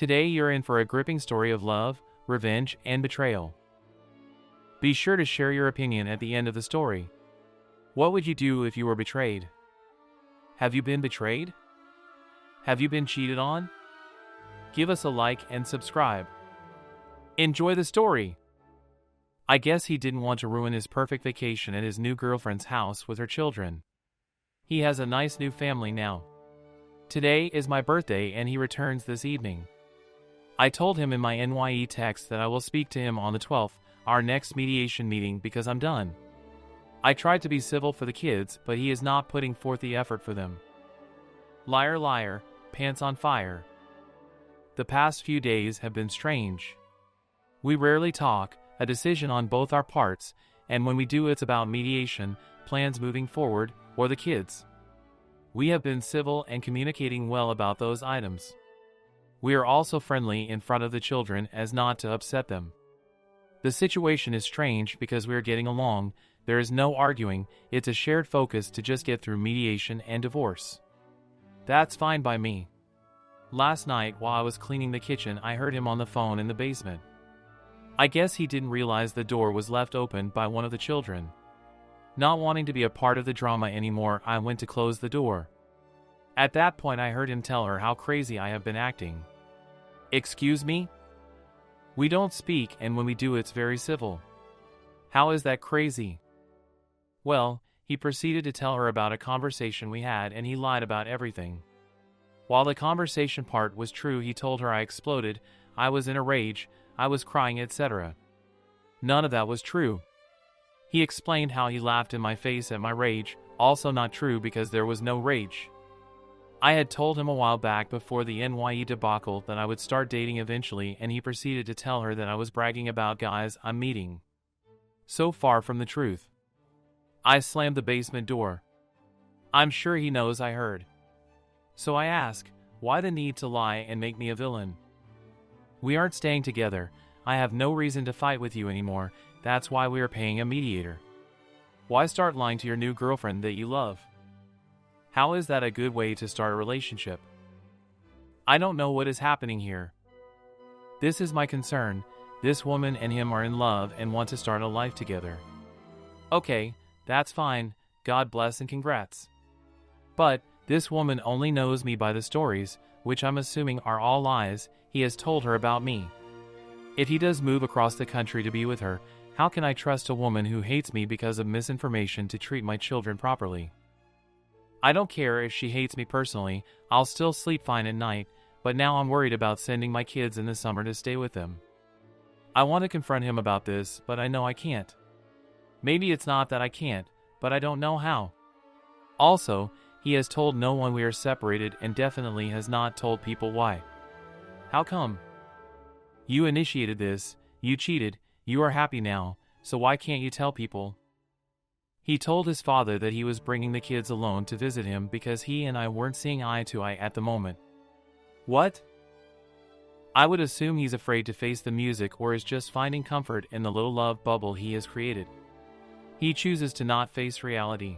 Today you're in for a gripping story of love, revenge, and betrayal. Be sure to share your opinion at the end of the story. What would you do if you were betrayed? Have you been betrayed? Have you been cheated on? Give us a like and subscribe. Enjoy the story. I guess he didn't want to ruin his perfect vacation at his new girlfriend's house with her children. He has a nice new family now. Today is my birthday and he returns this evening. I told him in my NYE text that I will speak to him on the 12th, our next mediation meeting, because I'm done. I tried to be civil for the kids, but he is not putting forth the effort for them. Liar, liar, pants on fire. The past few days have been strange. We rarely talk, a decision on both our parts, and when we do it's about mediation, plans moving forward, or the kids. We have been civil and communicating well about those items. We are also friendly in front of the children as not to upset them. The situation is strange because we are getting along, there is no arguing, it's a shared focus to just get through mediation and divorce. That's fine by me. Last night while I was cleaning the kitchen I heard him on the phone in the basement. I guess he didn't realize the door was left open by one of the children. Not wanting to be a part of the drama anymore, I went to close the door. At that point I heard him tell her how crazy I have been acting. Excuse me? We don't speak, and when we do it's very civil. How is that crazy? Well, he proceeded to tell her about a conversation we had and he lied about everything. While the conversation part was true, he told her I exploded, I was in a rage, I was crying, etc. None of that was true. He explained how he laughed in my face at my rage, also not true because there was no rage. I had told him a while back before the NYE debacle that I would start dating eventually, and he proceeded to tell her that I was bragging about guys I'm meeting. So far from the truth. I slammed the basement door. I'm sure he knows I heard. So I ask, why the need to lie and make me a villain? We aren't staying together. I have no reason to fight with you anymore. That's why we are paying a mediator. Why start lying to your new girlfriend that you love? How is that a good way to start a relationship? I don't know what is happening here. This is my concern. This woman and him are in love and want to start a life together. Okay, that's fine. God bless and congrats. But this woman only knows me by the stories, which I'm assuming are all lies, he has told her about me. If he does move across the country to be with her, how can I trust a woman who hates me because of misinformation to treat my children properly? I don't care if she hates me personally, I'll still sleep fine at night, but now I'm worried about sending my kids in the summer to stay with them. I want to confront him about this, but I know I can't. Maybe it's not that I can't, but I don't know how. Also, he has told no one we are separated and definitely has not told people why. How come? You initiated this, you cheated, you are happy now, so why can't you tell people? He told his father that he was bringing the kids alone to visit him because he and I weren't seeing eye to eye at the moment. What? I would assume he's afraid to face the music or is just finding comfort in the little love bubble he has created. He chooses to not face reality.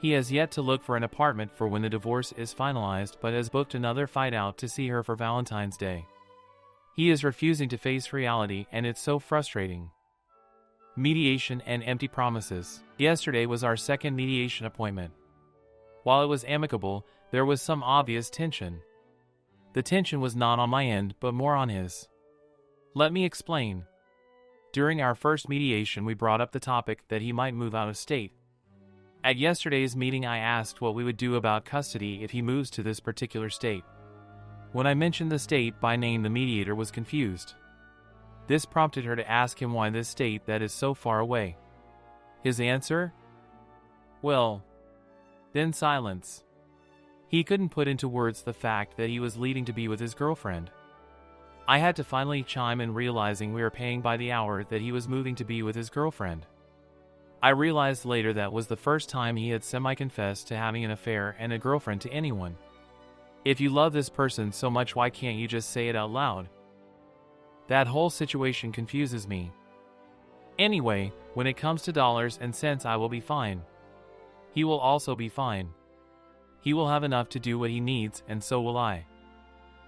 He has yet to look for an apartment for when the divorce is finalized, but has booked another fight out to see her for Valentine's Day. He is refusing to face reality and it's so frustrating. Mediation and empty promises. Yesterday was our second mediation appointment. While it was amicable, there was some obvious tension. The tension was not on my end, but more on his. Let me explain. During our first mediation, we brought up the topic that he might move out of state. At yesterday's meeting, I asked what we would do about custody if he moves to this particular state. When I mentioned the state by name, the mediator was confused. This prompted her to ask him why this state that is so far away. His answer? Well, then silence. He couldn't put into words the fact that he was leaving to be with his girlfriend. I had to finally chime in, realizing we were paying by the hour, that he was moving to be with his girlfriend. I realized later that was the first time he had semi-confessed to having an affair and a girlfriend to anyone. If you love this person so much, why can't you just say it out loud? That whole situation confuses me. Anyway, when it comes to dollars and cents, I will be fine. He will also be fine. He will have enough to do what he needs, and so will I.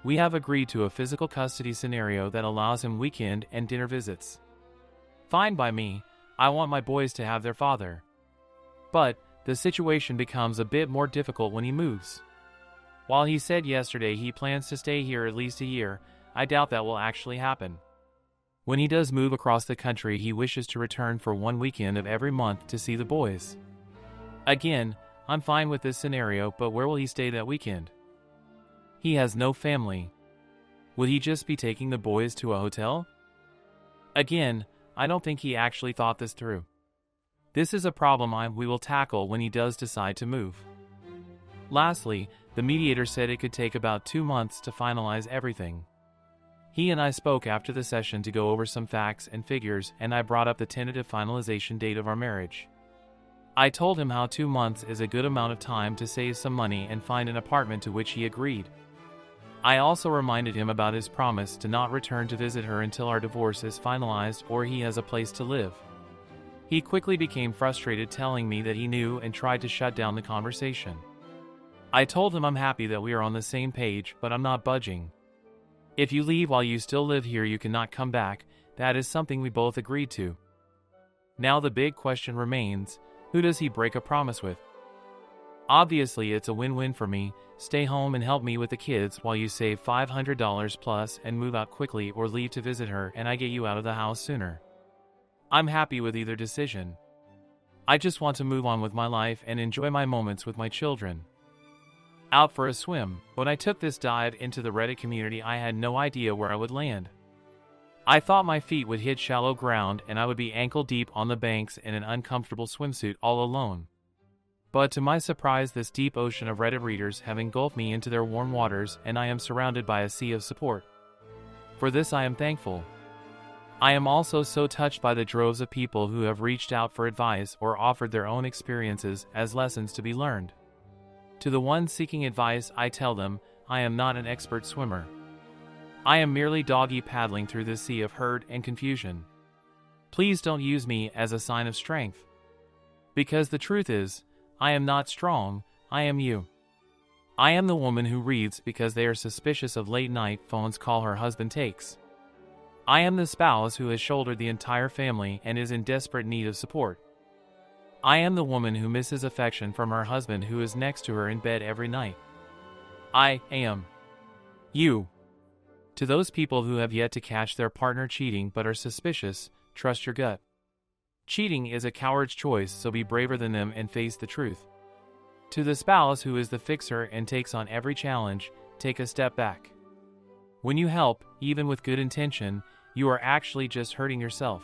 We have agreed to a physical custody scenario that allows him weekend and dinner visits. Fine by me, I want my boys to have their father. But the situation becomes a bit more difficult when he moves. While he said yesterday he plans to stay here at least a year, I doubt that will actually happen. When he does move across the country, he wishes to return for one weekend of every month to see the boys. Again, I'm fine with this scenario, but where will he stay that weekend? He has no family. Would he just be taking the boys to a hotel? Again, I don't think he actually thought this through. This is a problem we will tackle when he does decide to move. Lastly, the mediator said it could take about 2 months to finalize everything. He and I spoke after the session to go over some facts and figures, and I brought up the tentative finalization date of our marriage. I told him how 2 months is a good amount of time to save some money and find an apartment, to which he agreed. I also reminded him about his promise to not return to visit her until our divorce is finalized or he has a place to live. He quickly became frustrated, telling me that he knew, and tried to shut down the conversation. I told him I'm happy that we are on the same page, but I'm not budging. If you leave while you still live here, you cannot come back. That is something we both agreed to. Now the big question remains, who does he break a promise with? Obviously it's a win-win for me. Stay home and help me with the kids while you save $500 plus and move out quickly, or leave to visit her and I get you out of the house sooner. I'm happy with either decision. I just want to move on with my life and enjoy my moments with my children. Out for a swim. When I took this dive into the Reddit community, I had no idea where I would land. I thought my feet would hit shallow ground and I would be ankle deep on the banks in an uncomfortable swimsuit all alone. But to my surprise, this deep ocean of Reddit readers have engulfed me into their warm waters, and I am surrounded by a sea of support. For this I am thankful. I am also so touched by the droves of people who have reached out for advice or offered their own experiences as lessons to be learned. To the ones seeking advice, I tell them, I am not an expert swimmer. I am merely doggy paddling through this sea of hurt and confusion. Please don't use me as a sign of strength. Because the truth is, I am not strong, I am you. I am the woman who reads because they are suspicious of late-night phone calls her husband takes. I am the spouse who has shouldered the entire family and is in desperate need of support. I am the woman who misses affection from her husband, who is next to her in bed every night. I am you. To those people who have yet to catch their partner cheating but are suspicious, trust your gut. Cheating is a coward's choice, so be braver than them and face the truth. To the spouse who is the fixer and takes on every challenge, take a step back. When you help, even with good intention, you are actually just hurting yourself.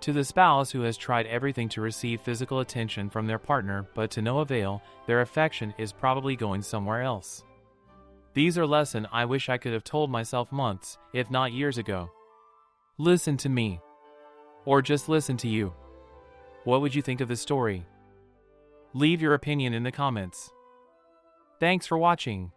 To the spouse who has tried everything to receive physical attention from their partner but to no avail, their affection is probably going somewhere else. These are lessons I wish I could have told myself months, if not years ago. Listen to me. Or just listen to you. What would you think of this story? Leave your opinion in the comments. Thanks for watching.